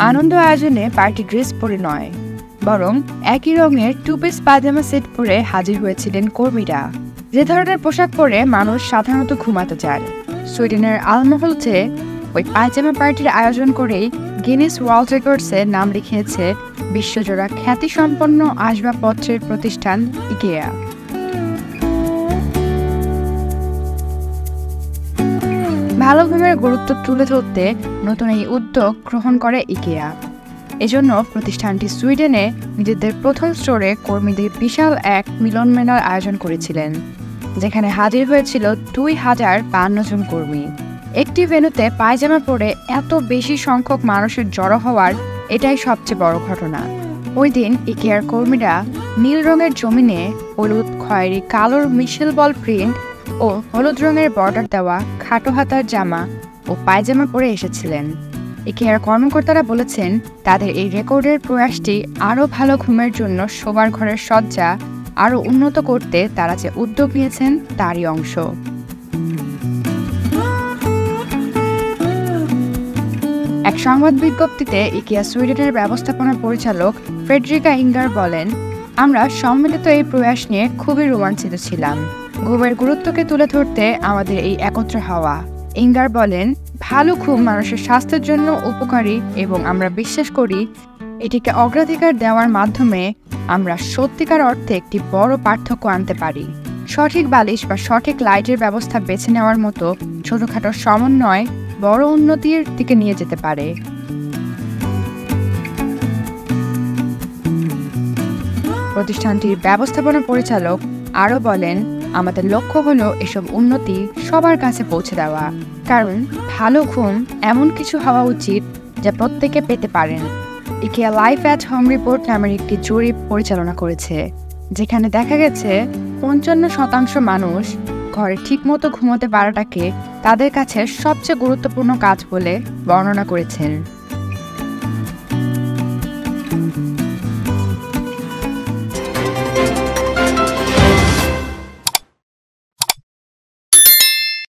আনন্দ আয়োজনে party dress পরে নয়, বরং একই রঙের টু পিস পায়জামা সেট পরে হাজির হয়েছিলেন কর্মীরা। যে ধরনের পোশাক পরে মানুষ সাধারণত ঘুমাতে যান, সুইডেনের আলমোহলতে ওই পায়জামা পার্টির আয়োজন করেই গিনেস ওয়ার্ল্ড রেকর্ডসে নাম লিখিয়েছে বিশ্বজোড়া খ্যাতিসম্পন্ন আসবাবপত্রের প্রতিষ্ঠান ইকেয়া। ভালো ঘুমের গুরুত্ব তুলে ধরতে নতুন এই উদ্যোগ গ্রহণ করে ইকেয়া। এজন্য প্রতিষ্ঠানটি সুইডেনে নিজেদের প্রথম স্টোরে কর্মীদের বিশাল এক মিলন মেলার আয়োজন করেছিলেন, যেখানে হাজির হয়েছিল 2052 জন কর্মী। একটি ভেন্যুতে পায়জামা পরে এত বেশি সংখ্যক মানুষের জড়ো হওয়ার এটাই সবচেয়ে বড় ঘটনা। ওই দিন ইকেয়ার কর্মীরা নীল রঙের জমিনে হলুদ, খয়েরি, কালোর মিশেল বল প্রিন্ট ও হলুদ রঙের বর্ডার দেওয়া খাটো হাতার জামা ও পায়জামা পরে এসেছিলেন। ইকেয়ার কর্মকর্তারা বলেছেন, তাদের এই রেকর্ডের প্রয়াসটি আরও ভালো ঘুমের জন্য শোবার ঘরের সজ্জা আরও উন্নত করতে তারা যে উদ্যোগ নিয়েছেন তারই অংশ। এক সংবাদ বিজ্ঞপ্তিতে ইকেয়া সুইডেনের ব্যবস্থাপনা পরিচালক ফ্রেডরিকা ইঙ্গার বলেন, আমরা সম্মিলিত এই প্রয়াস নিয়ে খুবই রোমাঞ্চিত ছিলাম। ঘুমের গুরুত্বকে তুলে ধরতে আমাদের এই একত্র হওয়া। ইঙ্গার বলেন, ভালো ঘুম মানুষের স্বাস্থ্যের জন্য উপকারী এবং আমরা বিশ্বাস করি এটিকে অগ্রাধিকার দেওয়ার মাধ্যমে আমরা সত্যিকার অর্থে একটি বড় পার্থক্য আনতে পারি। সঠিক বালিশ বা সঠিক লাইটের ব্যবস্থা বেছে নেওয়ার মতো ছোটখাটো সমন্বয় বড় উন্নতির দিকে নিয়ে যেতে পারে। প্রতিষ্ঠানটির ব্যবস্থাপনা পরিচালক আরও বলেন, আমাদের লক্ষ্য হলো এসব উন্নতি সবার কাছে পৌঁছে দেওয়া, কারণ ভালো ঘুম এমন কিছু হওয়া উচিত যা প্রত্যেকে পেতে পারেন। ইকেয়া লাইফ অ্যাট হোম রিপোর্ট নামের একটি জরিপ পরিচালনা করেছে, যেখানে দেখা গেছে 55% মানুষ ঘরে ঠিকমতো ঘুমোতে পারাটাকে তাদের কাছে সবচেয়ে গুরুত্বপূর্ণ কাজ বলে বর্ণনা করেছেন।